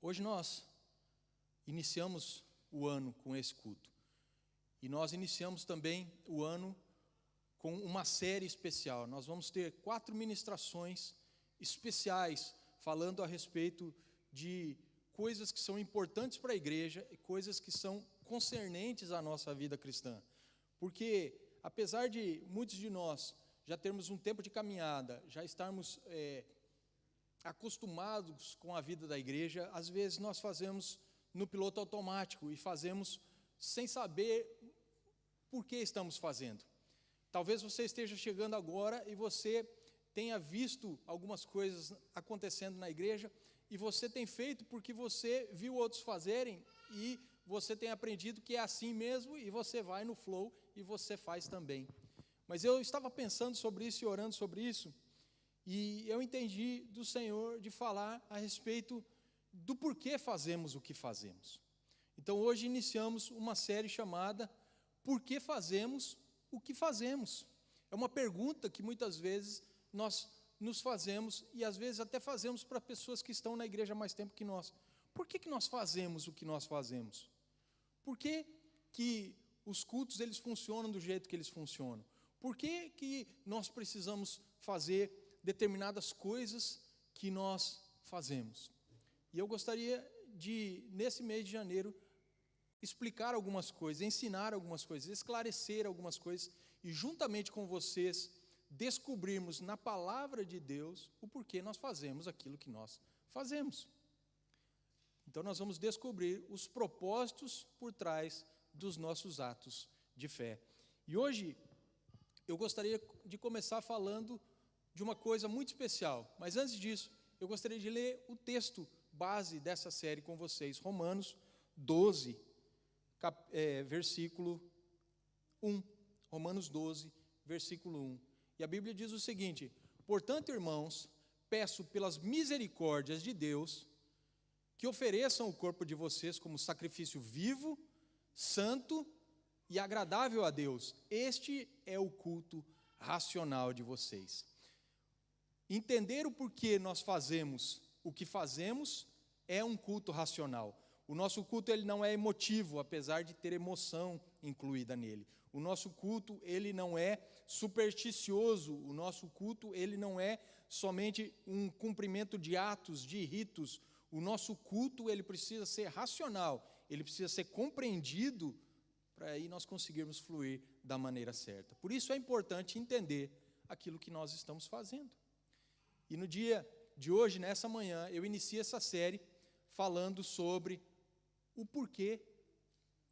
Hoje nós iniciamos o ano com esse culto. E nós iniciamos também o ano com uma série especial. Nós vamos ter 4 ministrações especiais falando a respeito de coisas que são importantes para a igreja e coisas que são concernentes à nossa vida cristã. Porque, apesar de muitos de nós já termos um tempo de caminhada, já estarmos acostumados com a vida da igreja, às vezes nós fazemos no piloto automático e fazemos sem saber por que estamos fazendo. Talvez você esteja chegando agora e você tenha visto algumas coisas acontecendo na igreja e você tem feito porque você viu outros fazerem e você tem aprendido que é assim mesmo e você vai no flow e você faz também. Mas eu estava pensando sobre isso e orando sobre isso e eu entendi do Senhor de falar a respeito do porquê fazemos o que fazemos. Então hoje iniciamos uma série chamada Por que fazemos o que fazemos? É uma pergunta que muitas vezes nós nos fazemos e às vezes até fazemos para pessoas que estão na igreja há mais tempo que nós. Por que nós fazemos o que nós fazemos? Por que os cultos eles funcionam do jeito que eles funcionam? Por que nós precisamos fazer determinadas coisas que nós fazemos? E eu gostaria de, nesse mês de janeiro, explicar algumas coisas, ensinar algumas coisas, esclarecer algumas coisas e juntamente com vocês descobrirmos na palavra de Deus o porquê nós fazemos aquilo que nós fazemos. Então nós vamos descobrir os propósitos por trás dos nossos atos de fé. E hoje eu gostaria de começar falando de uma coisa muito especial, mas antes disso eu gostaria de ler o texto base dessa série com vocês, Romanos 12, versículo 1. Romanos 12, versículo 1. E a Bíblia diz o seguinte: portanto, irmãos, peço pelas misericórdias de Deus que ofereçam o corpo de vocês como sacrifício vivo, santo e agradável a Deus. Este é o culto racional de vocês. Entender o porquê nós fazemos o que fazemos é um culto racional. O nosso culto ele não é emotivo, apesar de ter emoção incluída nele. O nosso culto ele não é supersticioso. O nosso culto ele não é somente um cumprimento de atos, de ritos. O nosso culto ele precisa ser racional. Ele precisa ser compreendido para aí nós conseguirmos fluir da maneira certa. Por isso é importante entender aquilo que nós estamos fazendo. E no dia de hoje, nessa manhã, eu inicio essa série falando sobre o porquê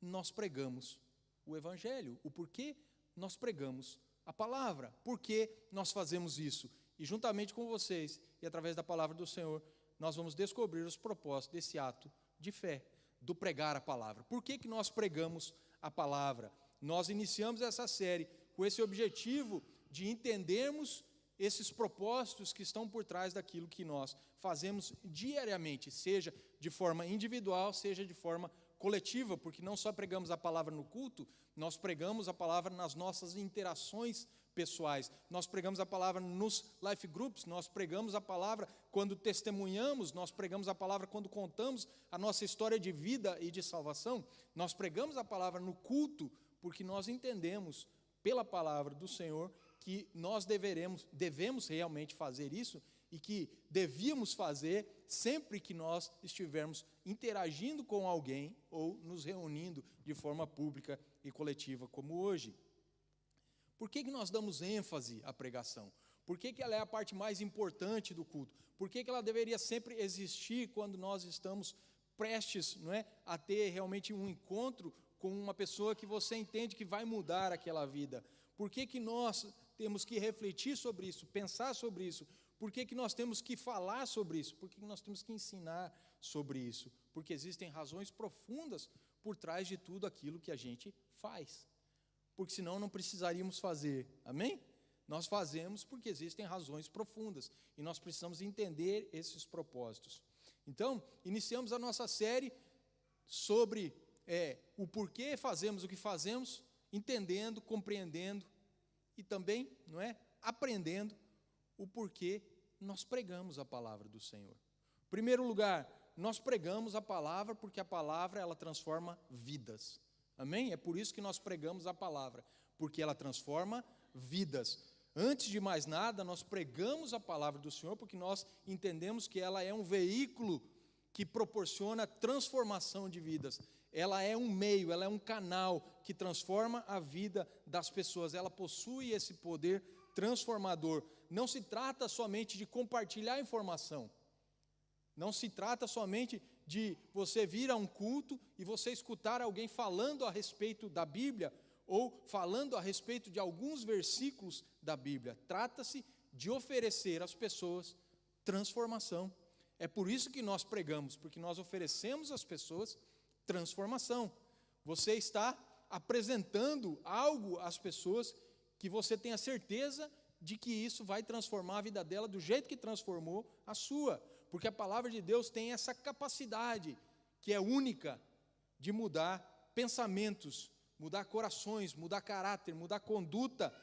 nós pregamos o Evangelho, o porquê nós pregamos a palavra, porquê nós fazemos isso. E juntamente com vocês, e através da palavra do Senhor, nós vamos descobrir os propósitos desse ato de fé, do pregar a palavra. Por que nós pregamos a palavra? Nós iniciamos essa série com esse objetivo de entendermos esses propósitos que estão por trás daquilo que nós fazemos diariamente, seja de forma individual, seja de forma coletiva, porque não só pregamos a palavra no culto, nós pregamos a palavra nas nossas interações pessoais, nós pregamos a palavra nos life groups, nós pregamos a palavra quando testemunhamos, nós pregamos a palavra quando contamos a nossa história de vida e de salvação, nós pregamos a palavra no culto, porque nós entendemos pela palavra do Senhor que nós devemos realmente fazer isso e que devíamos fazer sempre que nós estivermos interagindo com alguém ou nos reunindo de forma pública e coletiva como hoje. Por que nós damos ênfase à pregação? Por que ela é a parte mais importante do culto? Por que ela deveria sempre existir quando nós estamos prestes, a ter realmente um encontro com uma pessoa que você entende que vai mudar aquela vida? Por que nós temos que refletir sobre isso, pensar sobre isso? Por que nós temos que falar sobre isso? Por que nós temos que ensinar sobre isso? Porque existem razões profundas por trás de tudo aquilo que a gente faz. Porque senão não precisaríamos fazer, amém? Nós fazemos porque existem razões profundas e nós precisamos entender esses propósitos. Então, iniciamos a nossa série sobre o porquê fazemos o que fazemos, entendendo, compreendendo e também, aprendendo o porquê nós pregamos a palavra do Senhor. Em primeiro lugar, nós pregamos a palavra porque a palavra ela transforma vidas. Amém? É por isso que nós pregamos a palavra, porque ela transforma vidas. Antes de mais nada, nós pregamos a palavra do Senhor porque nós entendemos que ela é um veículo que proporciona transformação de vidas. Ela é um meio, ela é um canal que transforma a vida das pessoas. Ela possui esse poder transformador. Não se trata somente de compartilhar informação. Não se trata somente de você vir a um culto e você escutar alguém falando a respeito da Bíblia ou falando a respeito de alguns versículos da Bíblia. Trata-se de oferecer às pessoas transformação. É por isso que nós pregamos, porque nós oferecemos às pessoas transformação. Você está apresentando algo às pessoas que você tem a certeza de que isso vai transformar a vida dela do jeito que transformou a sua. Porque a palavra de Deus tem essa capacidade, que é única, de mudar pensamentos, mudar corações, mudar caráter, mudar conduta,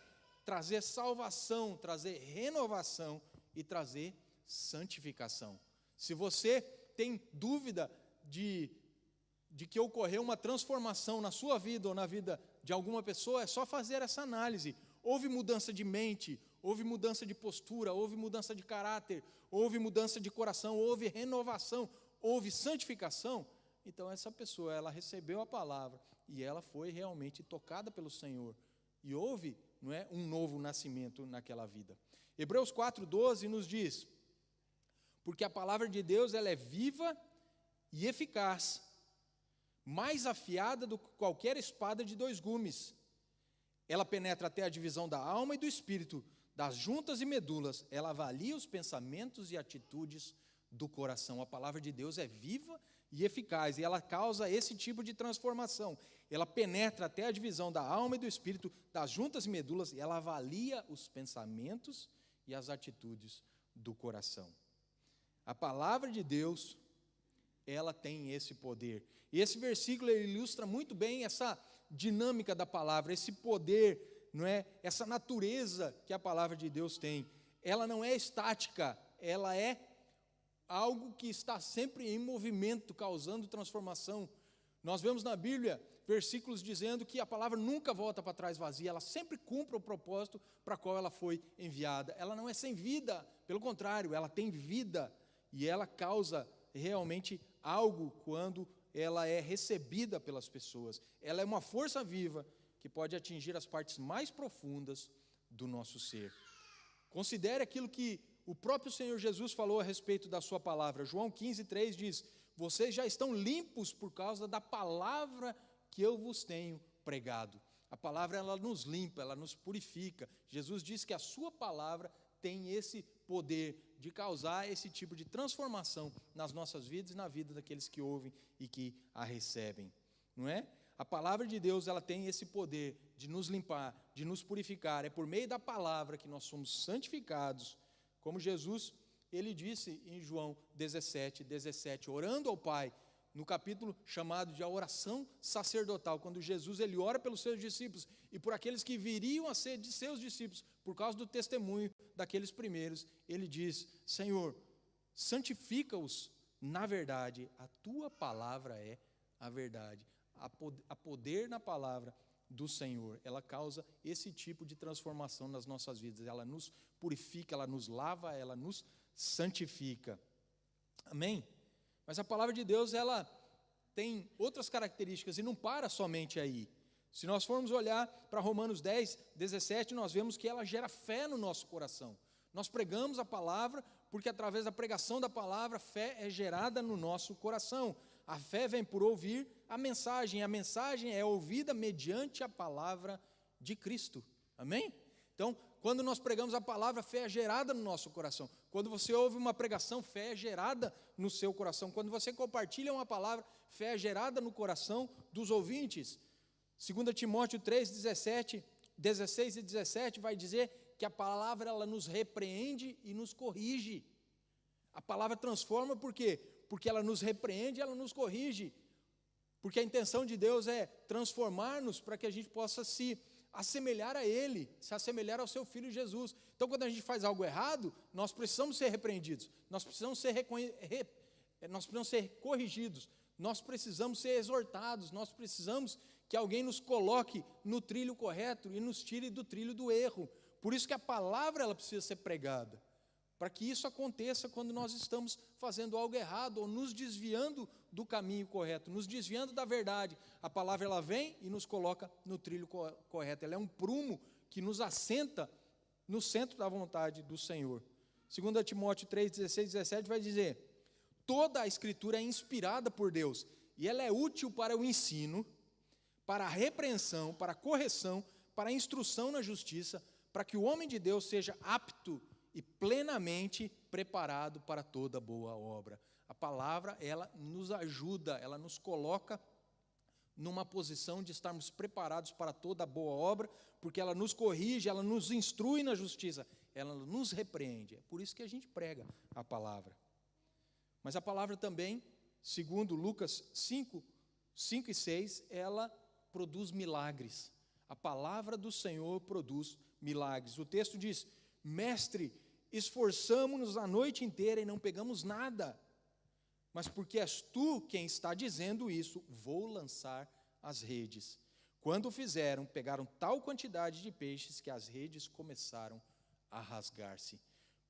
trazer salvação, trazer renovação e trazer santificação. Se você tem dúvida de que ocorreu uma transformação na sua vida ou na vida de alguma pessoa, é só fazer essa análise. Houve mudança de mente, houve mudança de postura, houve mudança de caráter, houve mudança de coração, houve renovação, houve santificação. Então essa pessoa, ela recebeu a palavra e ela foi realmente tocada pelo Senhor. E houve, não é, um novo nascimento naquela vida. Hebreus 4:12 nos diz: porque a palavra de Deus ela é viva e eficaz, mais afiada do que qualquer espada de 2 gumes. Ela penetra até a divisão da alma e do espírito, das juntas e medulas. Ela avalia os pensamentos e atitudes do coração. A palavra de Deus é viva e eficaz, e ela causa esse tipo de transformação. Ela penetra até a divisão da alma e do espírito, das juntas e medulas, e ela avalia os pensamentos e as atitudes do coração. A palavra de Deus, ela tem esse poder. E esse versículo ilustra muito bem essa dinâmica da palavra, esse poder, não é? Essa natureza que a palavra de Deus tem. Ela não é estática, ela é algo que está sempre em movimento, causando transformação. Nós vemos na Bíblia versículos dizendo que a palavra nunca volta para trás vazia, ela sempre cumpre o propósito para o qual ela foi enviada. Ela não é sem vida, pelo contrário, ela tem vida e ela causa realmente algo quando ela é recebida pelas pessoas. Ela é uma força viva que pode atingir as partes mais profundas do nosso ser. Considere aquilo que o próprio Senhor Jesus falou a respeito da sua palavra. João 15:3 diz: vocês já estão limpos por causa da palavra que eu vos tenho pregado. A palavra ela nos limpa, ela nos purifica. Jesus diz que a sua palavra tem esse poder de causar esse tipo de transformação nas nossas vidas e na vida daqueles que ouvem e que a recebem, não é? A palavra de Deus, ela tem esse poder de nos limpar, de nos purificar. É por meio da palavra que nós somos santificados, como Jesus, ele disse em João 17:17, orando ao Pai, no capítulo chamado de a oração sacerdotal, quando Jesus ele ora pelos seus discípulos e por aqueles que viriam a ser de seus discípulos, por causa do testemunho daqueles primeiros, ele diz: Senhor, santifica-os na verdade, a tua palavra é a verdade. A poder na palavra do Senhor, ela causa esse tipo de transformação nas nossas vidas, ela nos purifica, ela nos lava, ela nos santifica. Amém? Mas a palavra de Deus, ela tem outras características e não para somente aí. Se nós formos olhar para Romanos 10:17, nós vemos que ela gera fé no nosso coração. Nós pregamos a palavra porque através da pregação da palavra, fé é gerada no nosso coração. A fé vem por ouvir a mensagem é ouvida mediante a palavra de Cristo. Amém? Então, quando nós pregamos a palavra, fé é gerada no nosso coração. Quando você ouve uma pregação, fé é gerada no seu coração. Quando você compartilha uma palavra, fé é gerada no coração dos ouvintes. 2 Timóteo 3:16 e 17 vai dizer que a palavra ela nos repreende e nos corrige. A palavra transforma por quê? Porque ela nos repreende e ela nos corrige. Porque a intenção de Deus é transformar-nos para que a gente possa se assemelhar a Ele, se assemelhar ao Seu Filho Jesus. Então, quando a gente faz algo errado, nós precisamos ser repreendidos, nós precisamos ser nós precisamos ser corrigidos, nós precisamos ser exortados, nós precisamos que alguém nos coloque no trilho correto e nos tire do trilho do erro. Por isso que a palavra ela precisa ser pregada, para que isso aconteça quando nós estamos fazendo algo errado ou nos desviando do caminho correto, nos desviando da verdade. A palavra ela vem e nos coloca no trilho correto. Ela é um prumo que nos assenta no centro da vontade do Senhor. 2 Timóteo 3, 16 e 17 vai dizer: toda a Escritura é inspirada por Deus e ela é útil para o ensino, para a repreensão, para a correção, para a instrução na justiça, para que o homem de Deus seja apto e plenamente preparado para toda boa obra. A palavra, ela nos ajuda, ela nos coloca numa posição de estarmos preparados para toda boa obra, porque ela nos corrige, ela nos instrui na justiça, ela nos repreende. É por isso que a gente prega a palavra. Mas a palavra também, segundo Lucas 5 e 6, ela produz milagres. A palavra do Senhor produz milagres. O texto diz: mestre, esforçamo-nos a noite inteira e não pegamos nada, mas porque és tu quem está dizendo isso, vou lançar as redes. Quando o fizeram, pegaram tal quantidade de peixes que as redes começaram a rasgar-se.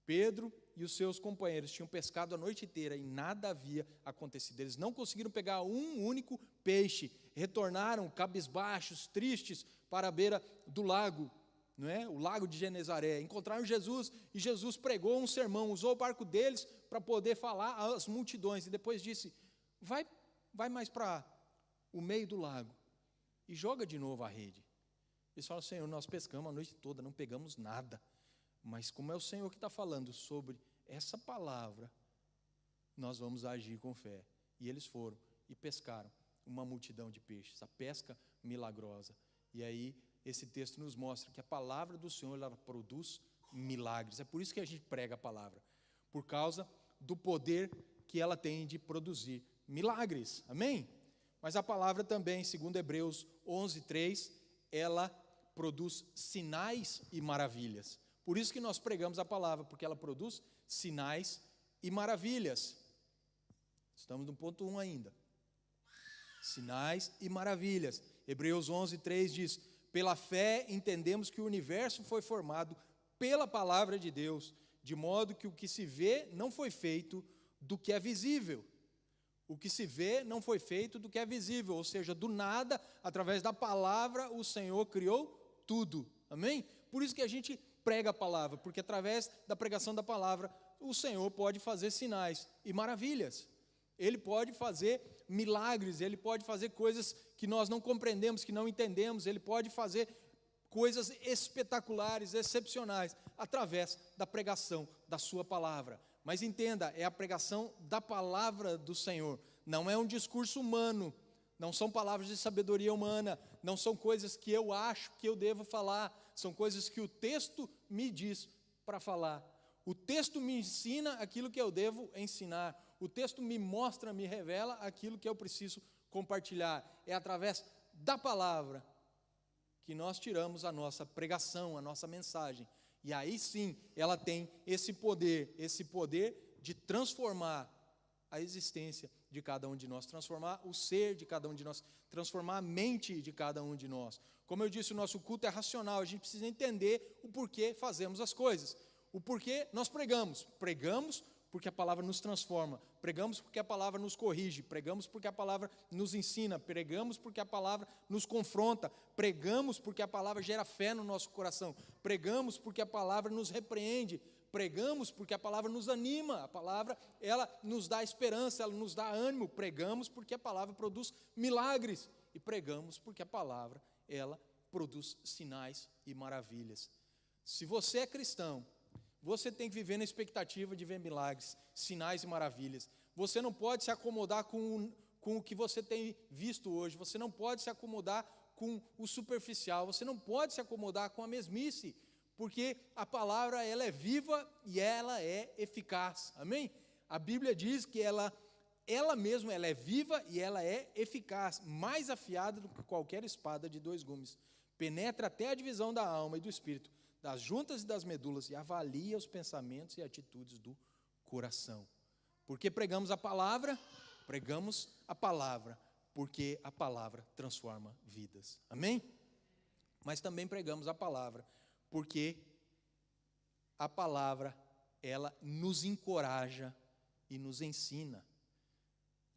Pedro e os seus companheiros tinham pescado a noite inteira e nada havia acontecido. Eles não conseguiram pegar um único peixe. Retornaram cabisbaixos, tristes, para a beira do lago, não é? O lago de Genezaré. Encontraram Jesus e Jesus pregou um sermão, usou o barco deles para poder falar às multidões. E depois disse: vai mais para o meio do lago e joga de novo a rede. Eles falam: Senhor, nós pescamos a noite toda, não pegamos nada. Mas como é o Senhor que está falando sobre essa palavra, nós vamos agir com fé. E eles foram e pescaram uma multidão de peixes, a pesca milagrosa. E aí esse texto nos mostra que a palavra do Senhor ela produz milagres. É por isso que a gente prega a palavra, por causa do poder que ela tem de produzir milagres. Amém? Mas a palavra também, segundo Hebreus 11:3, ela produz sinais e maravilhas. Por isso que nós pregamos a palavra, porque ela produz sinais e maravilhas. Estamos no ponto 1 ainda. Sinais e maravilhas. Hebreus 11:3 diz: pela fé entendemos que o universo foi formado pela palavra de Deus, de modo que o que se vê não foi feito do que é visível. O que se vê não foi feito do que é visível, ou seja, do nada, através da palavra, o Senhor criou tudo. Amém? Por isso que a gente prega a palavra, porque através da pregação da palavra, o Senhor pode fazer sinais e maravilhas. Ele pode fazer milagres, Ele pode fazer coisas que nós não compreendemos, que não entendemos, Ele pode fazer coisas espetaculares, excepcionais, através da pregação da sua palavra. Mas entenda, é a pregação da palavra do Senhor, não é um discurso humano, não são palavras de sabedoria humana, não são coisas que eu acho que eu devo falar, são coisas que o texto me diz para falar. O texto me ensina aquilo que eu devo ensinar. O texto me mostra, me revela aquilo que eu preciso compartilhar. É através da palavra que nós tiramos a nossa pregação, a nossa mensagem. E aí sim, ela tem esse poder de transformar a existência de cada um de nós, transformar o ser de cada um de nós, transformar a mente de cada um de nós. Como eu disse, o nosso culto é racional, a gente precisa entender o porquê fazemos as coisas. O porquê nós pregamos porque a palavra nos transforma, pregamos porque a palavra nos corrige, pregamos porque a palavra nos ensina, pregamos porque a palavra nos confronta, pregamos porque a palavra gera fé no nosso coração, pregamos porque a palavra nos repreende, pregamos porque a palavra nos anima, a palavra ela nos dá esperança, ela nos dá ânimo, pregamos porque a palavra produz milagres e pregamos porque a palavra ela produz sinais e maravilhas. Se você é cristão, você tem que viver na expectativa de ver milagres, sinais e maravilhas. Você não pode se acomodar com o que você tem visto hoje. Você não pode se acomodar com o superficial. Você não pode se acomodar com a mesmice. Porque a palavra ela é viva e ela é eficaz. Amém? A Bíblia diz que ela mesma ela é viva e ela é eficaz. Mais afiada do que qualquer espada de 2 gumes. Penetra até a divisão da alma e do espírito, das juntas e das medulas, e avalia os pensamentos e atitudes do coração. Por que pregamos a palavra? Pregamos a palavra porque a palavra transforma vidas. Amém? Mas também pregamos a palavra porque a palavra, ela nos encoraja e nos ensina.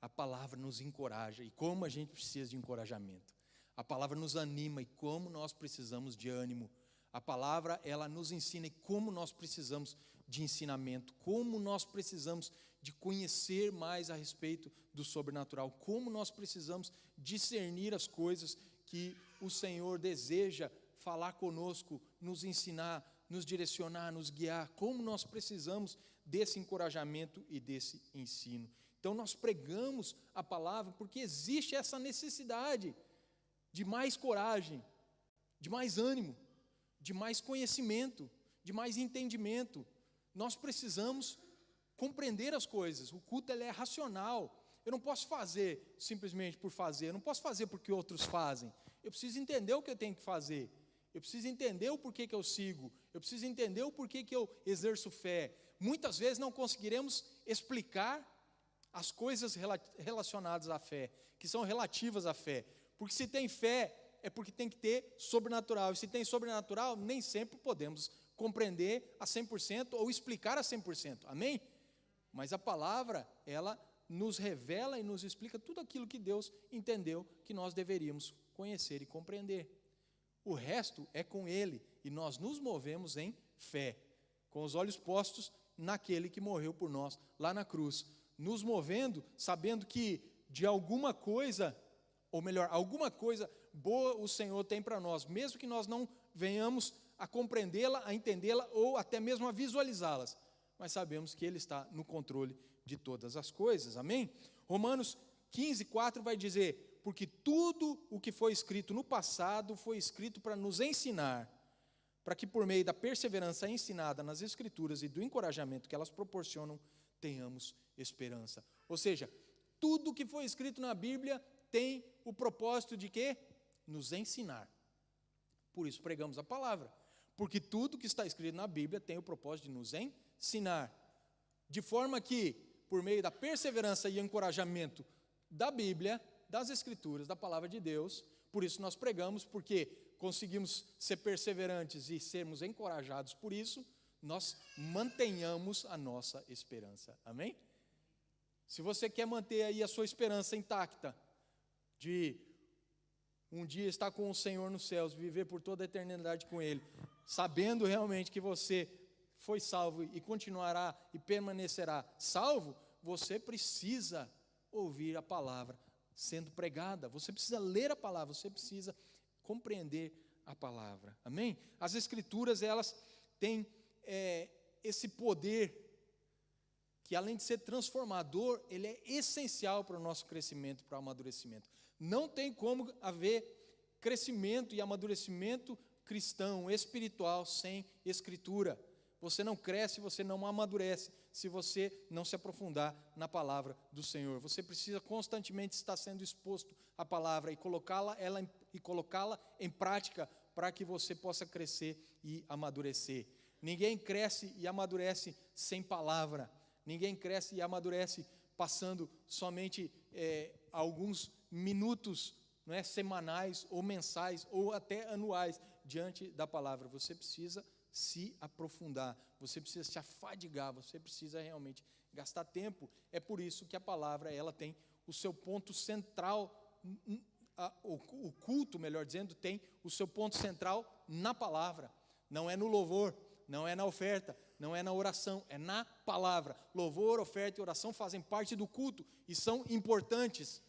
A palavra nos encoraja e como a gente precisa de encorajamento. A palavra nos anima e como nós precisamos de ânimo. A palavra, ela nos ensina e como nós precisamos de ensinamento, como nós precisamos de conhecer mais a respeito do sobrenatural, como nós precisamos discernir as coisas que o Senhor deseja falar conosco, nos ensinar, nos direcionar, nos guiar, como nós precisamos desse encorajamento e desse ensino. Então nós pregamos a palavra porque existe essa necessidade de mais coragem, de mais ânimo, de mais conhecimento, de mais entendimento. Nós precisamos compreender as coisas. O culto, ele é racional. Eu não posso fazer simplesmente por fazer, eu não posso fazer porque outros fazem. Eu preciso entender o que eu tenho que fazer. Eu preciso entender o porquê que eu sigo. Eu preciso entender o porquê que eu exerço fé. Muitas vezes não conseguiremos explicar as coisas relacionadas à fé, que são relativas à fé. Porque se tem fé, é porque tem que ter sobrenatural. E se tem sobrenatural, nem sempre podemos compreender a 100% ou explicar a 100%. Amém? Mas a palavra, ela nos revela e nos explica tudo aquilo que Deus entendeu que nós deveríamos conhecer e compreender. O resto é com Ele, e nós nos movemos em fé, com os olhos postos naquele que morreu por nós, lá na cruz, nos movendo, sabendo que de alguma coisa, ou melhor, alguma coisa boa o Senhor tem para nós, mesmo que nós não venhamos a compreendê-la, a entendê-la, ou até mesmo a visualizá-las, mas sabemos que Ele está no controle de todas as coisas, amém? Romanos 15:4 vai dizer: porque tudo o que foi escrito no passado foi escrito para nos ensinar, para que por meio da perseverança ensinada nas Escrituras e do encorajamento que elas proporcionam, tenhamos esperança. Ou seja, tudo o que foi escrito na Bíblia tem o propósito de quê? Nos ensinar. Por isso pregamos a palavra, porque tudo que está escrito na Bíblia tem o propósito de nos ensinar, de forma que, por meio da perseverança e encorajamento da Bíblia, das Escrituras, da palavra de Deus, por isso nós pregamos, porque conseguimos ser perseverantes e sermos encorajados por isso, nós mantenhamos a nossa esperança, amém? Se você quer manter aí a sua esperança intacta, de um dia estar com o Senhor nos céus, viver por toda a eternidade com Ele, sabendo realmente que você foi salvo e continuará e permanecerá salvo, você precisa ouvir a palavra sendo pregada, você precisa ler a palavra, você precisa compreender a palavra, amém? As Escrituras, elas têm esse poder que, além de ser transformador, ele é essencial para o nosso crescimento, para o amadurecimento. Não tem como haver crescimento e amadurecimento cristão, espiritual, sem Escritura. Você não cresce, você não amadurece, se você não se aprofundar na palavra do Senhor. Você precisa constantemente estar sendo exposto à palavra e colocá-la em prática para que você possa crescer e amadurecer. Ninguém cresce e amadurece sem palavra. Ninguém cresce e amadurece passando somente alguns minutos, não é, semanais ou mensais ou até anuais diante da palavra. Você precisa se aprofundar, você precisa se afadigar, você precisa realmente gastar tempo. É por isso que a palavra, ela tem o seu ponto central, o culto, melhor dizendo, tem o seu ponto central na palavra. Não é no louvor, não é na oferta, não é na oração, é na palavra. Louvor, oferta e oração fazem parte do culto e são importantes,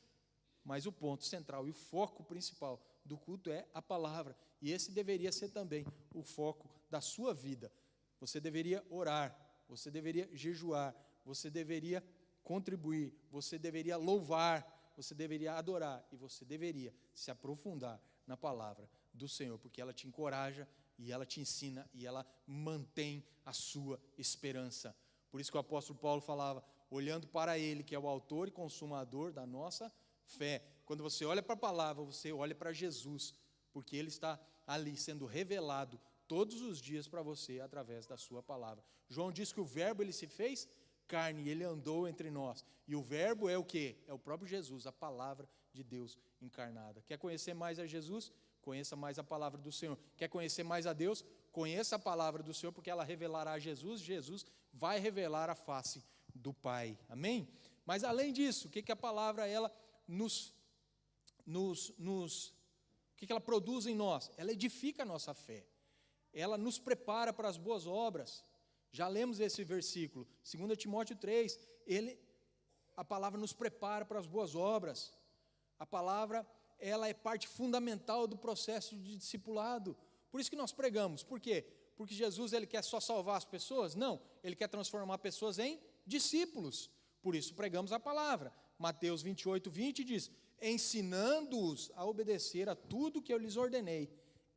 mas o ponto central e o foco principal do culto é a palavra, e esse deveria ser também o foco da sua vida. Você deveria orar, você deveria jejuar, você deveria contribuir, você deveria louvar, você deveria adorar, e você deveria se aprofundar na palavra do Senhor, porque ela te encoraja, e ela te ensina, e ela mantém a sua esperança. Por isso que o apóstolo Paulo falava, olhando para Ele, que é o autor e consumador da nossa fé. Quando você olha para a palavra, você olha para Jesus, porque Ele está ali sendo revelado todos os dias para você através da sua palavra. João diz que o verbo, ele se fez carne, ele andou entre nós. E o verbo é o quê? É o próprio Jesus, a palavra de Deus encarnada. Quer conhecer mais a Jesus? Conheça mais a palavra do Senhor. Quer conhecer mais a Deus? Conheça a palavra do Senhor, porque ela revelará a Jesus. Jesus vai revelar a face do Pai. Amém? Mas além disso, o que a palavra ela o que ela produz em nós? Ela edifica a nossa fé. Ela nos prepara para as boas obras. Já lemos esse versículo, 2 Timóteo 3, a palavra nos prepara para as boas obras. A palavra, ela é parte fundamental do processo de discipulado. Por isso que nós pregamos. Por quê? Porque Jesus, ele quer só salvar as pessoas? Não, ele quer transformar pessoas em discípulos. Por isso pregamos a palavra. Mateus 28:20 diz: ensinando-os a obedecer a tudo que eu lhes ordenei,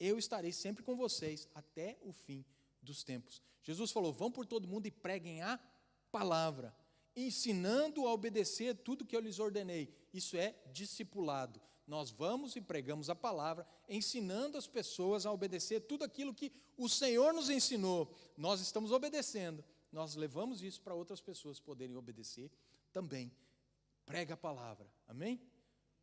eu estarei sempre com vocês até o fim dos tempos. Jesus falou: vão por todo mundo e preguem a palavra, ensinando a obedecer tudo que eu lhes ordenei. Isso é discipulado. Nós vamos e pregamos a palavra, ensinando as pessoas a obedecer tudo aquilo que o Senhor nos ensinou. Nós estamos obedecendo, nós levamos isso para outras pessoas poderem obedecer também. Prega a palavra, amém?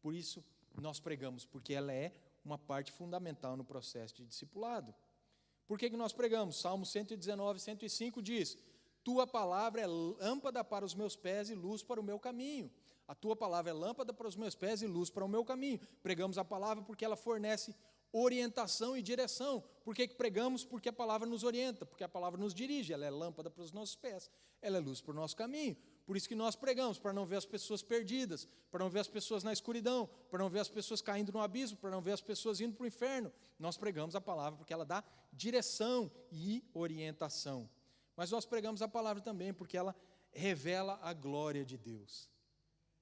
Por isso nós pregamos, porque ela é uma parte fundamental no processo de discipulado. Por que nós pregamos? Salmo 119, 105 diz: tua palavra é lâmpada para os meus pés e luz para o meu caminho. A tua palavra é lâmpada para os meus pés e luz para o meu caminho. Pregamos a palavra porque ela fornece orientação e direção. Por que pregamos? Porque a palavra nos orienta, porque a palavra nos dirige. Ela é lâmpada para os nossos pés, ela é luz para o nosso caminho. Por isso que nós pregamos, para não ver as pessoas perdidas, para não ver as pessoas na escuridão, para não ver as pessoas caindo no abismo, para não ver as pessoas indo para o inferno. Nós pregamos a palavra porque ela dá direção e orientação. Mas nós pregamos a palavra também porque ela revela a glória de Deus.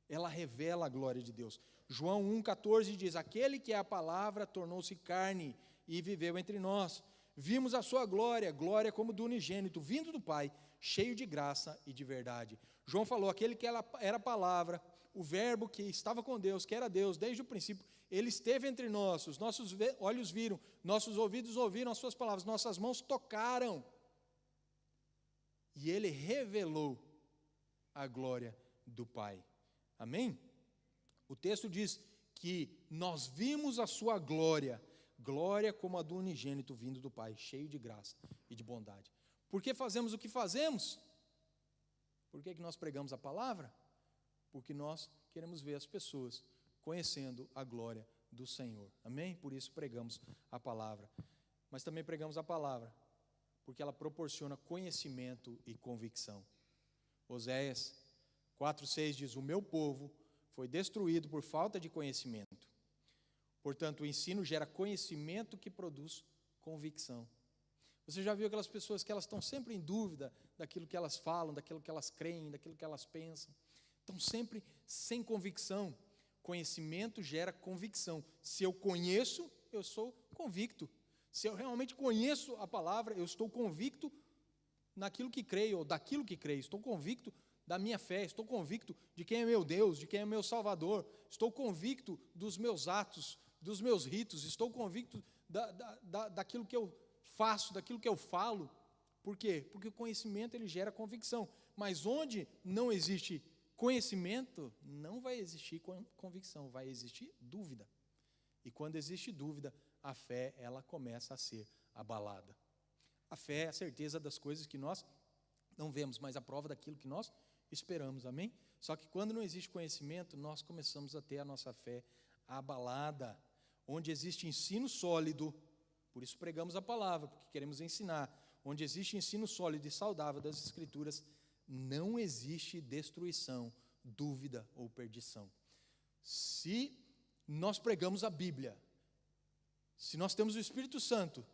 Ela revela a glória de Deus. João 1,14 diz: aquele que é a palavra tornou-se carne e viveu entre nós. Vimos a sua glória, glória como do unigênito, vindo do Pai, cheio de graça e de verdade. João falou: aquele que era a palavra, o verbo que estava com Deus, que era Deus desde o princípio, ele esteve entre nós, os nossos olhos viram, nossos ouvidos ouviram as suas palavras, nossas mãos tocaram. E ele revelou a glória do Pai. Amém? O texto diz que nós vimos a sua glória, glória como a do unigênito vindo do Pai, cheio de graça e de bondade. Por que fazemos o que fazemos? Por que nós pregamos a palavra? Porque nós queremos ver as pessoas conhecendo a glória do Senhor. Amém? Por isso pregamos a palavra. Mas também pregamos a palavra porque ela proporciona conhecimento e convicção. Oséias 4,6 diz: o meu povo foi destruído por falta de conhecimento. Portanto, o ensino gera conhecimento que produz convicção. Você já viu aquelas pessoas que elas estão sempre em dúvida daquilo que elas falam, daquilo que elas creem, daquilo que elas pensam? Estão sempre sem convicção. Conhecimento gera convicção. Se eu conheço, eu sou convicto. Se eu realmente conheço a palavra, eu estou convicto naquilo que creio, ou daquilo que creio. Estou convicto da minha fé, estou convicto de quem é meu Deus, de quem é meu Salvador. Estou convicto dos meus atos, dos meus ritos. Estou convicto daquilo que eu faço, daquilo que eu falo. Por quê? Porque o conhecimento ele gera convicção. Mas onde não existe conhecimento, não vai existir convicção, vai existir dúvida. E quando existe dúvida, a fé ela começa a ser abalada. A fé é a certeza das coisas que nós não vemos, mas a prova daquilo que nós esperamos, amém? Só que quando não existe conhecimento, nós começamos a ter a nossa fé abalada. Onde existe ensino sólido, por isso pregamos a palavra, porque queremos ensinar. Onde existe ensino sólido e saudável das Escrituras, não existe destruição, dúvida ou perdição. Se nós pregamos a Bíblia, se nós temos o Espírito Santo,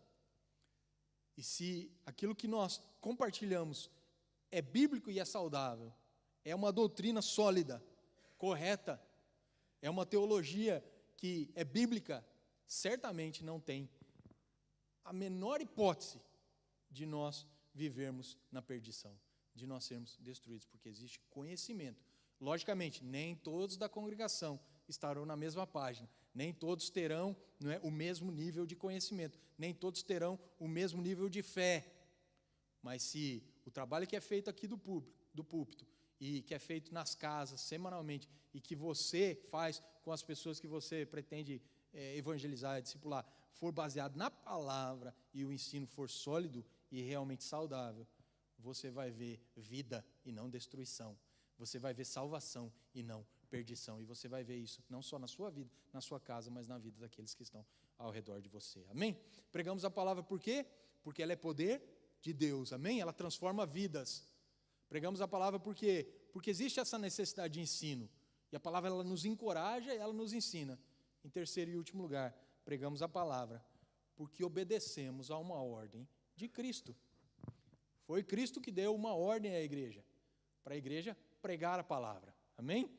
e se aquilo que nós compartilhamos é bíblico e é saudável, é uma doutrina sólida, correta, é uma teologia que é bíblica, certamente não tem a menor hipótese de nós vivermos na perdição, de nós sermos destruídos, porque existe conhecimento. Logicamente, nem todos da congregação estarão na mesma página, nem todos terão o mesmo nível de conhecimento, nem todos terão o mesmo nível de fé, mas se o trabalho que é feito aqui do público, do púlpito, e que é feito nas casas, semanalmente, e que você faz com as pessoas que você pretende evangelizar, discipular, for baseado na palavra e o ensino for sólido e realmente saudável, você vai ver vida e não destruição. Você vai ver salvação e não perdição. E você vai ver isso não só na sua vida, na sua casa, mas na vida daqueles que estão ao redor de você. Amém? Pregamos a palavra por quê? Porque ela é poder de Deus. Amém? Ela transforma vidas. Pregamos a palavra por quê? Porque existe essa necessidade de ensino. E a palavra ela nos encoraja e ela nos ensina. Em terceiro e último lugar, pregamos a palavra porque obedecemos a uma ordem de Cristo. Foi Cristo que deu uma ordem à igreja, para a igreja pregar a palavra. Amém?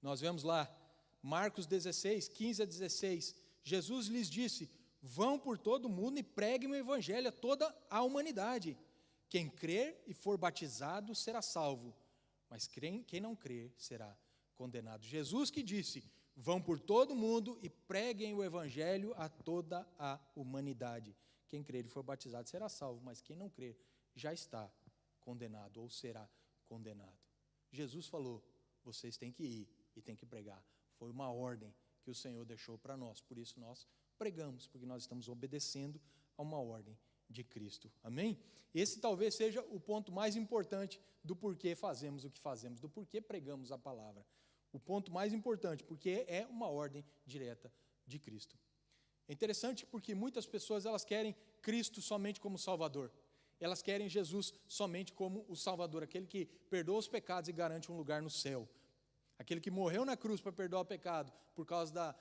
Nós vemos lá, Marcos 16, 15 a 16, Jesus lhes disse, vão por todo o mundo e preguem o evangelho a toda a humanidade. Quem crer e for batizado será salvo, mas quem não crer será condenado. Jesus que disse, vão por todo o mundo e preguem o evangelho a toda a humanidade. Quem crer e for batizado será salvo, mas quem não crer já está condenado ou será condenado. Jesus falou, vocês têm que ir e têm que pregar. Foi uma ordem que o Senhor deixou para nós, por isso nós pregamos, porque nós estamos obedecendo a uma ordem de Cristo. Amém? Esse talvez seja o ponto mais importante do porquê fazemos o que fazemos, do porquê pregamos a palavra. O ponto mais importante, porque é uma ordem direta de Cristo. É interessante porque muitas pessoas elas querem Cristo somente como Salvador. Elas querem Jesus somente como o Salvador, aquele que perdoa os pecados e garante um lugar no céu. Aquele que morreu na cruz para perdoar o pecado por causa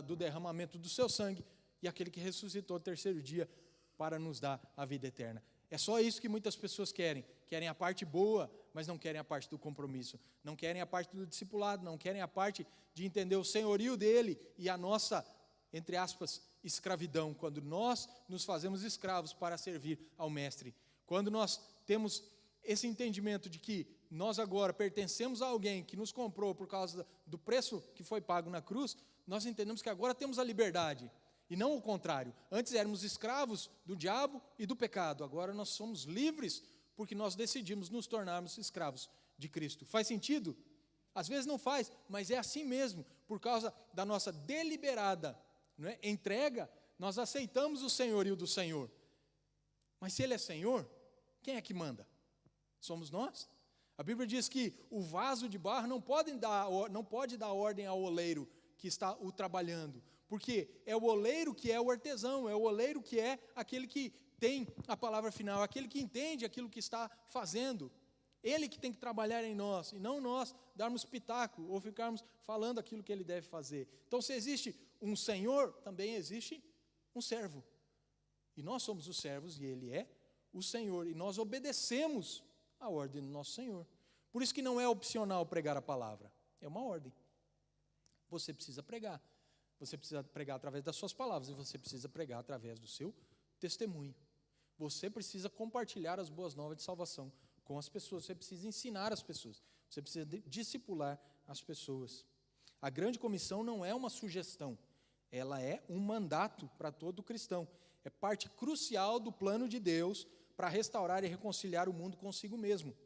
do derramamento do seu sangue e aquele que ressuscitou no terceiro dia para nos dar a vida eterna. É só isso que muitas pessoas querem. Querem a parte boa, mas não querem a parte do compromisso. Não querem a parte do discipulado, não querem a parte de entender o senhorio dele e a nossa, entre aspas, escravidão. Quando nós nos fazemos escravos para servir ao Mestre. Quando nós temos esse entendimento de que nós agora pertencemos a alguém que nos comprou por causa do preço que foi pago na cruz, nós entendemos que agora temos a liberdade. E não o contrário. Antes éramos escravos do diabo e do pecado. Agora nós somos livres porque nós decidimos nos tornarmos escravos de Cristo. Faz sentido? Às vezes não faz, mas é assim mesmo. Por causa da nossa deliberada, não é, entrega, nós aceitamos o senhorio do Senhor. Mas se Ele é Senhor, quem é que manda? Somos nós. A Bíblia diz que o vaso de barro não pode dar ordem ao oleiro que está o trabalhando. Porque é o oleiro que é o artesão, é o oleiro que é aquele que tem a palavra final, aquele que entende aquilo que está fazendo. Ele que tem que trabalhar em nós, e não nós darmos pitaco ou ficarmos falando aquilo que ele deve fazer. Então, se existe um Senhor, também existe um servo. E nós somos os servos e ele é o Senhor. E nós obedecemos a ordem do nosso Senhor. Por isso que não é opcional pregar a palavra, é uma ordem. Você precisa pregar. Você precisa pregar através das suas palavras e você precisa pregar através do seu testemunho. Você precisa compartilhar as boas novas de salvação com as pessoas. Você precisa ensinar as pessoas. Você precisa discipular as pessoas. A grande comissão não é uma sugestão. Ela é um mandato para todo cristão. É parte crucial do plano de Deus para restaurar e reconciliar o mundo consigo mesmo.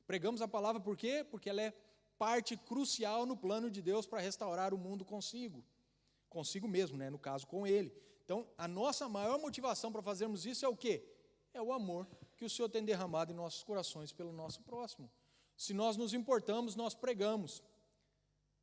Pregamos a palavra por quê? Porque ela é parte crucial no plano de Deus para restaurar o mundo consigo mesmo, né? No caso, com Ele. Então, a nossa maior motivação para fazermos isso é o quê? É o amor que o Senhor tem derramado em nossos corações pelo nosso próximo. Se nós nos importamos, nós pregamos.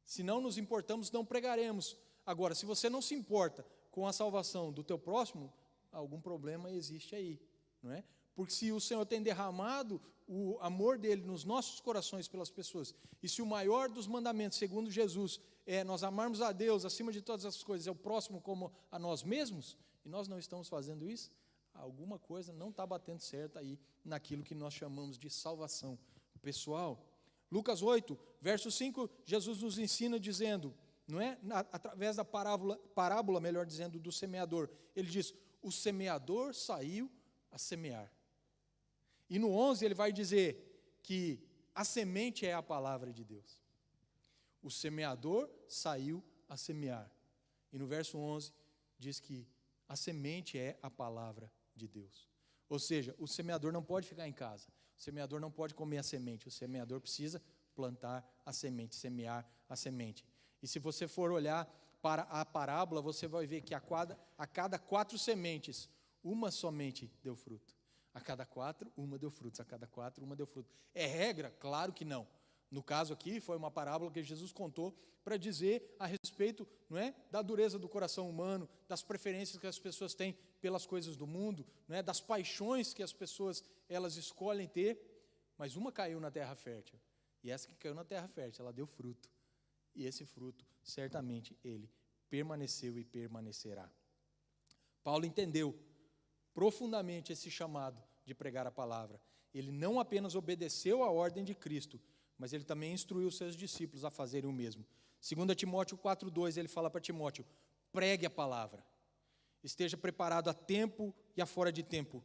Se não nos importamos, não pregaremos. Agora, se você não se importa com a salvação do teu próximo, algum problema existe aí, não é? Porque se o Senhor tem derramado o amor dele nos nossos corações pelas pessoas, e se o maior dos mandamentos, segundo Jesus, é nós amarmos a Deus acima de todas as coisas, é o próximo como a nós mesmos, e nós não estamos fazendo isso, alguma coisa não está batendo certo aí naquilo que nós chamamos de salvação pessoal. Lucas 8, verso 5, Jesus nos ensina dizendo, não é? Através da parábola, melhor dizendo, do semeador. Ele diz, o semeador saiu a semear. E no 11 ele vai dizer que a semente é a palavra de Deus. O semeador saiu a semear. E no verso 11 diz que a semente é a palavra de Deus. Ou seja, o semeador não pode ficar em casa. O O semeador não pode comer a semente, o semeador precisa plantar a semente, semear a semente. E se você for olhar para a parábola, você vai ver que a cada 4 sementes, uma somente deu fruto. A cada 4, uma deu frutos. A cada 4, uma deu fruto. É regra? Claro que não. No caso aqui, foi uma parábola que Jesus contou para dizer a respeito, não é, da dureza do coração humano, das preferências que as pessoas têm pelas coisas do mundo, não é, das paixões que as pessoas elas escolhem ter. Mas uma caiu na terra fértil. E essa que caiu na terra fértil, ela deu fruto. E esse fruto, certamente, ele permaneceu e permanecerá. Paulo entendeu profundamente esse chamado de pregar a palavra. Ele não apenas obedeceu à ordem de Cristo, mas ele também instruiu os seus discípulos a fazerem o mesmo. 2 Timóteo 4,2, ele fala para Timóteo: pregue a palavra, esteja preparado a tempo e a fora de tempo,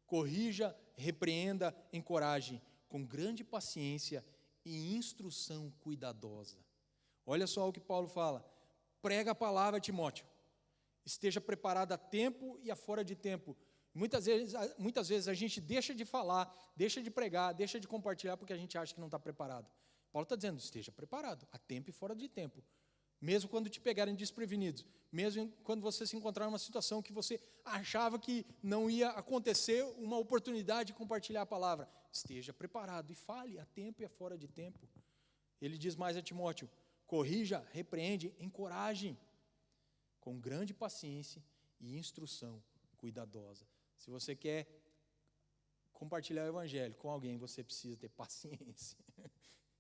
corrija, repreenda, encoraje, com grande paciência e instrução cuidadosa. Olha só o que Paulo fala: prega a palavra, Timóteo, esteja preparado a tempo e a fora de tempo. Muitas vezes a gente deixa de falar, deixa de pregar, deixa de compartilhar porque a gente acha que não está preparado. Paulo está dizendo: esteja preparado, a tempo e fora de tempo. Mesmo quando te pegarem desprevenidos, mesmo quando você se encontrar numa situação que você achava que não ia acontecer uma oportunidade de compartilhar a palavra, esteja preparado e fale a tempo e a fora de tempo. Ele diz mais a Timóteo: corrija, repreende, encoraje, com grande paciência e instrução cuidadosa. Se você quer compartilhar o evangelho com alguém, você precisa ter paciência.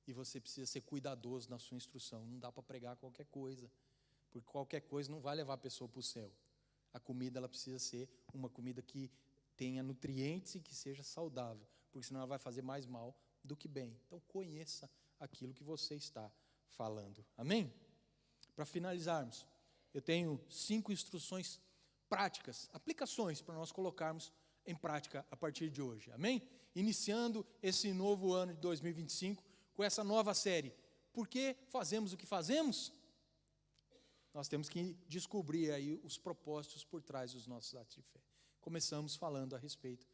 E você precisa ser cuidadoso na sua instrução. Não dá para pregar qualquer coisa, porque qualquer coisa não vai levar a pessoa para o céu. A comida ela precisa ser uma comida que tenha nutrientes e que seja saudável, porque senão ela vai fazer mais mal do que bem. Então conheça aquilo que você está falando. Amém? Para finalizarmos, eu tenho 5 instruções práticas, aplicações para nós colocarmos em prática a partir de hoje. Amém? Iniciando esse novo ano de 2025 com essa nova série. Por que fazemos o que fazemos? Nós temos que descobrir aí os propósitos por trás dos nossos atos de fé. Começamos falando a respeito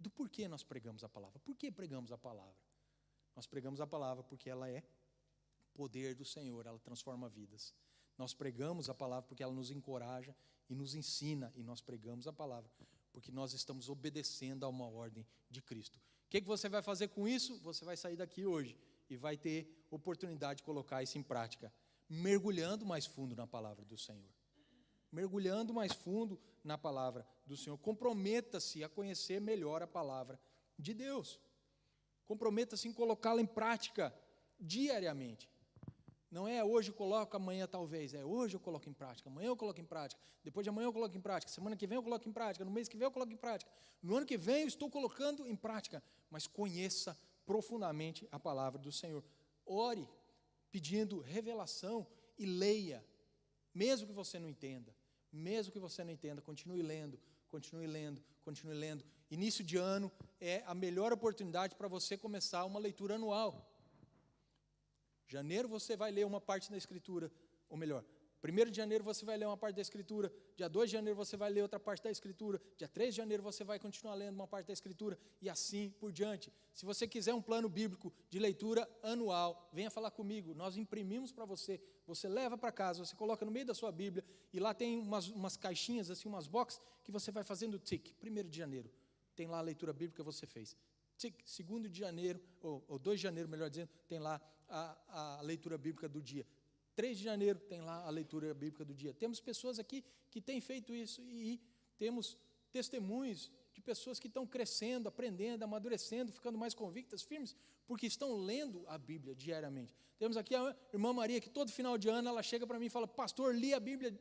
do porquê nós pregamos a palavra. Por que pregamos a palavra? Nós pregamos a palavra porque ela é poder do Senhor, ela transforma vidas. Nós pregamos a palavra porque ela nos encoraja e nos ensina, e nós pregamos a palavra porque nós estamos obedecendo a uma ordem de Cristo. O que você vai fazer com isso? Você vai sair daqui hoje e vai ter oportunidade de colocar isso em prática, mergulhando mais fundo na palavra do Senhor. Mergulhando mais fundo na palavra do Senhor. Comprometa-se a conhecer melhor a palavra de Deus. Comprometa-se em colocá-la em prática diariamente. Não é hoje eu coloco, amanhã talvez. É hoje eu coloco em prática, amanhã eu coloco em prática, depois de amanhã eu coloco em prática, semana que vem eu coloco em prática, no mês que vem eu coloco em prática, no ano que vem eu estou colocando em prática. Mas conheça profundamente a palavra do Senhor. Ore pedindo revelação e leia, mesmo que você não entenda. Mesmo que você não entenda, continue lendo, continue lendo, continue lendo. Início de ano é a melhor oportunidade para você começar uma leitura anual. Janeiro você vai ler uma parte da Escritura, ou melhor, 1º de janeiro você vai ler uma parte da Escritura, dia 2 de janeiro você vai ler outra parte da Escritura, dia 3 de janeiro você vai continuar lendo uma parte da Escritura, e assim por diante. Se você quiser um plano bíblico de leitura anual, venha falar comigo, nós imprimimos para você, você leva para casa, você coloca no meio da sua Bíblia, e lá tem umas caixinhas, assim, umas boxes, que você vai fazendo tic. 1º de janeiro, tem lá a leitura bíblica que você fez. Tic, 2º de janeiro, ou 2 de janeiro, melhor dizendo, tem lá a leitura bíblica do dia. 3 de janeiro tem lá a leitura bíblica do dia. Temos pessoas aqui que têm feito isso e temos testemunhos de pessoas que estão crescendo, aprendendo, amadurecendo, ficando mais convictas, firmes, porque estão lendo a Bíblia diariamente. Temos aqui a irmã Maria, que todo final de ano ela chega para mim e fala: pastor, li a Bíblia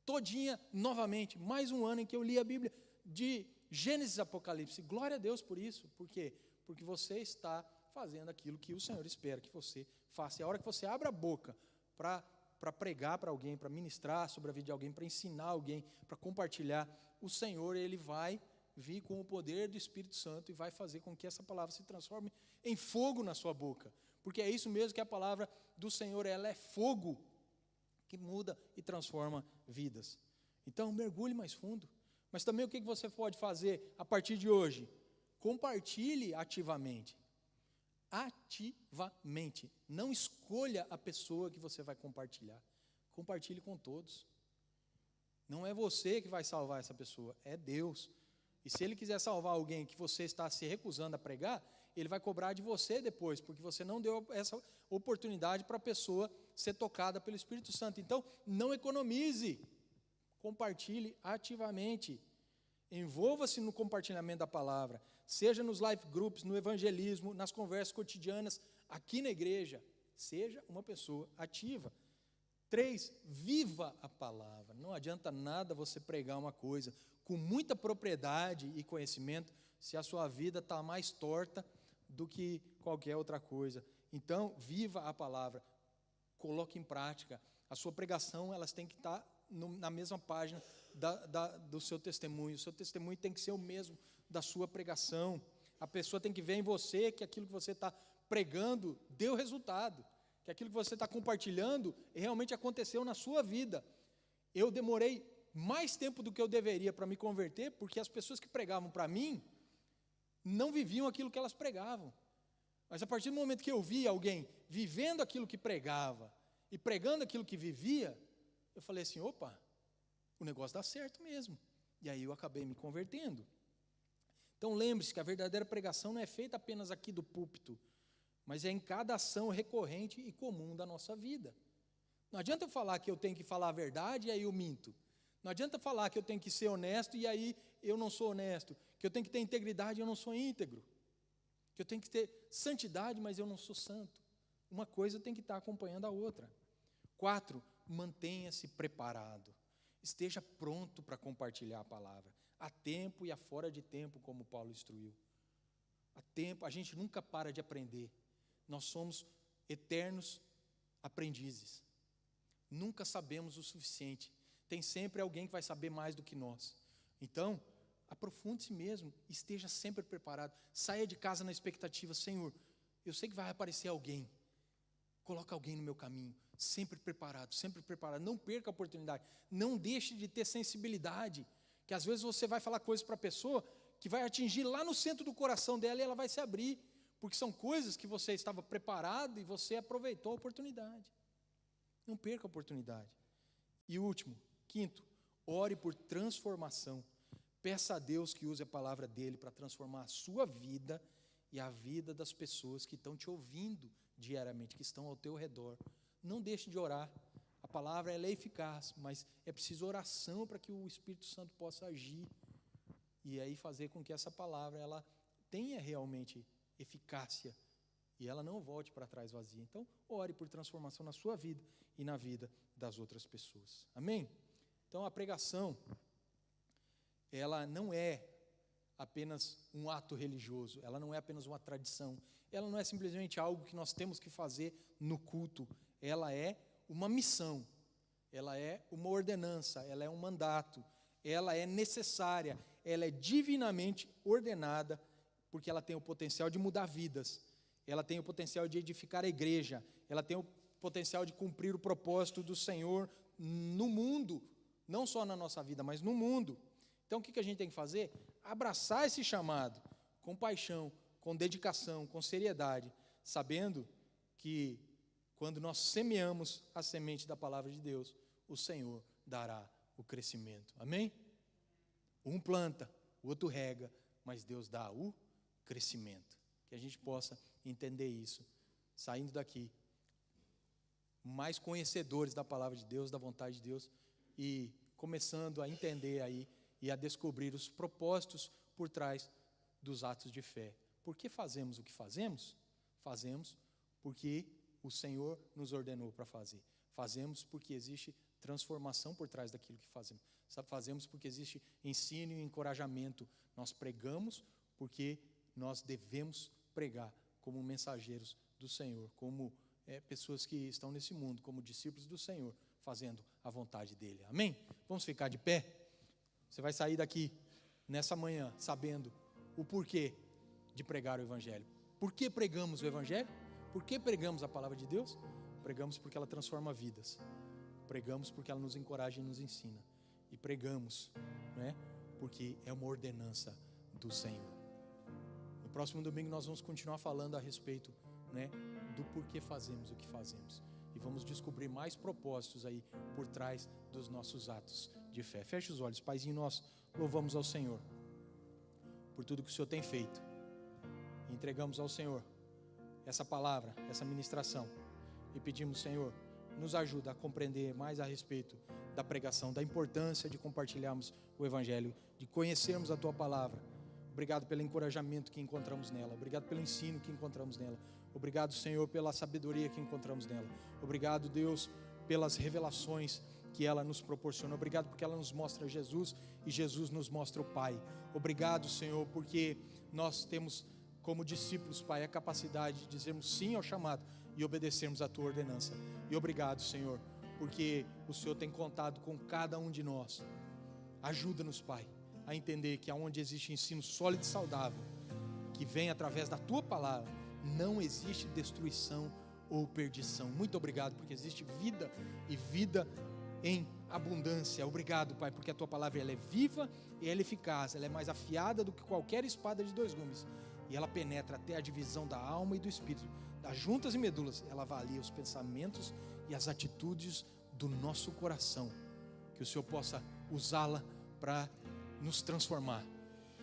todinha novamente. Mais um ano em que eu li a Bíblia de Gênesis e Apocalipse. Glória a Deus por isso. Por quê? Porque você está fazendo aquilo que o Senhor espera que você faça. E a hora que você abre a boca para pregar para alguém, para ministrar sobre a vida de alguém, para ensinar alguém, para compartilhar, o Senhor, Ele vai vir com o poder do Espírito Santo e vai fazer com que essa palavra se transforme em fogo na sua boca. Porque é isso mesmo que a palavra do Senhor, ela é fogo que muda e transforma vidas. Então, mergulhe mais fundo. Mas também o que você pode fazer a partir de hoje? Compartilhe ativamente. Ativamente. Não escolha a pessoa que você vai compartilhar. Compartilhe com todos. Não é você que vai salvar essa pessoa, é Deus. E se Ele quiser salvar alguém que você está se recusando a pregar, Ele vai cobrar de você depois, porque você não deu essa oportunidade para a pessoa ser tocada pelo Espírito Santo. Então, não economize. Compartilhe ativamente. Envolva-se no compartilhamento da palavra, seja nos life groups, no evangelismo, nas conversas cotidianas, aqui na igreja. Seja uma pessoa ativa. 3, viva a palavra. Não adianta nada você pregar uma coisa com muita propriedade e conhecimento se a sua vida está mais torta do que qualquer outra coisa. Então, viva a palavra. Coloque em prática. A sua pregação, elas têm que estar na mesma página do seu testemunho. O seu testemunho tem que ser o mesmo da sua pregação. A pessoa tem que ver em você que aquilo que você está pregando deu resultado, que aquilo que você está compartilhando realmente aconteceu na sua vida. Eu demorei mais tempo do que eu deveria para me converter, porque as pessoas que pregavam para mim não viviam aquilo que elas pregavam. Mas a partir do momento que eu vi alguém vivendo aquilo que pregava e pregando aquilo que vivia, eu falei assim, opa, o negócio dá certo mesmo. E aí eu acabei me convertendo. Então lembre-se que a verdadeira pregação não é feita apenas aqui do púlpito, mas é em cada ação recorrente e comum da nossa vida. Não adianta eu falar que eu tenho que falar a verdade e aí eu minto. Não adianta falar que eu tenho que ser honesto e aí eu não sou honesto. Que eu tenho que ter integridade e eu não sou íntegro. Que eu tenho que ter santidade, mas eu não sou santo. Uma coisa tem que estar acompanhando a outra. 4, mantenha-se preparado. Esteja pronto para compartilhar a palavra. A tempo e a fora de tempo, como Paulo instruiu. A tempo, a gente nunca para de aprender. Nós somos eternos aprendizes. Nunca sabemos o suficiente. Tem sempre alguém que vai saber mais do que nós. Então, aprofunde-se mesmo, esteja sempre preparado. Saia de casa na expectativa, Senhor, eu sei que vai aparecer alguém. Coloca alguém no meu caminho. Sempre preparado, sempre preparado. Não perca a oportunidade. Não deixe de ter sensibilidade. Que às vezes você vai falar coisas para a pessoa que vai atingir lá no centro do coração dela e ela vai se abrir. Porque são coisas que você estava preparado e você aproveitou a oportunidade. Não perca a oportunidade. E o último, 5, ore por transformação. Peça a Deus que use a palavra dele para transformar a sua vida e a vida das pessoas que estão te ouvindo diariamente, que estão ao teu redor. Não deixe de orar. A palavra ela é eficaz, mas é preciso oração para que o Espírito Santo possa agir e aí fazer com que essa palavra ela tenha realmente eficácia e ela não volte para trás vazia. Então, ore por transformação na sua vida e na vida das outras pessoas. Amém? Então, a pregação, ela não é apenas um ato religioso, ela não é apenas uma tradição, ela não é simplesmente algo que nós temos que fazer no culto, ela é uma missão, ela é uma ordenança, ela é um mandato, ela é necessária, ela é divinamente ordenada, porque ela tem o potencial de mudar vidas, ela tem o potencial de edificar a igreja, ela tem o potencial de cumprir o propósito do Senhor no mundo, não só na nossa vida, mas no mundo. Então, o que a gente tem que fazer? Abraçar esse chamado com paixão, com dedicação, com seriedade, sabendo que quando nós semeamos a semente da palavra de Deus, o Senhor dará o crescimento. Amém? Um planta, o outro rega, mas Deus dá o crescimento. Que a gente possa entender isso, saindo daqui, mais conhecedores da palavra de Deus, da vontade de Deus, e começando a entender aí e a descobrir os propósitos por trás dos atos de fé. Por que fazemos o que fazemos? Fazemos porque o Senhor nos ordenou para fazer. Fazemos porque existe transformação por trás daquilo que fazemos. Fazemos porque existe ensino e encorajamento. Nós pregamos porque nós devemos pregar como mensageiros do Senhor, como pessoas que estão nesse mundo, como discípulos do Senhor, fazendo a vontade dEle. Amém? Vamos ficar de pé? Você vai sair daqui nessa manhã sabendo o porquê de pregar o Evangelho. Por que pregamos o Evangelho? Por que pregamos a palavra de Deus? Pregamos porque ela transforma vidas. Pregamos porque ela nos encoraja e nos ensina. E pregamos, né, porque é uma ordenança do Senhor. Próximo domingo nós vamos continuar falando a respeito, né, do porquê fazemos o que fazemos. E vamos descobrir mais propósitos aí por trás dos nossos atos de fé. Feche os olhos. Paizinho, nós louvamos ao Senhor por tudo que o Senhor tem feito. E entregamos ao Senhor essa palavra, essa ministração. E pedimos, Senhor, nos ajuda a compreender mais a respeito da pregação, da importância de compartilharmos o Evangelho, de conhecermos a Tua palavra. Obrigado pelo encorajamento que encontramos nela. Obrigado pelo ensino que encontramos nela. Obrigado, Senhor, pela sabedoria que encontramos nela. Obrigado, Deus, pelas revelações que ela nos proporciona. Obrigado porque ela nos mostra Jesus e Jesus nos mostra o Pai. Obrigado, Senhor, porque nós temos como discípulos, Pai, a capacidade de dizermos sim ao chamado e obedecermos a Tua ordenança. E obrigado, Senhor, porque o Senhor tem contado com cada um de nós. Ajuda-nos, Pai, a entender que aonde existe ensino sólido e saudável, que vem através da Tua palavra, não existe destruição ou perdição. Muito obrigado, porque existe vida e vida em abundância. Obrigado, Pai, porque a Tua palavra ela é viva e ela é eficaz. Ela é mais afiada do que qualquer espada de 2 gumes. E ela penetra até a divisão da alma e do espírito, das juntas e medulas. Ela avalia os pensamentos e as atitudes do nosso coração. Que o Senhor possa usá-la para nos transformar.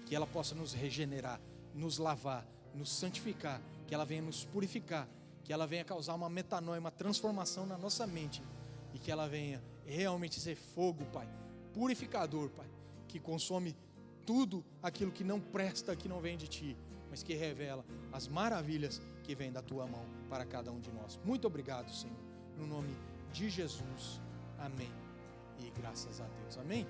Que ela possa nos regenerar, nos lavar, nos santificar. Que ela venha nos purificar. Que ela venha causar uma metanoia, uma transformação na nossa mente. E que ela venha realmente ser fogo, Pai, purificador, Pai, que consome tudo aquilo que não presta, que não vem de Ti, mas que revela as maravilhas que vêm da Tua mão para cada um de nós. Muito obrigado, Senhor, no nome de Jesus, amém, e graças a Deus, amém.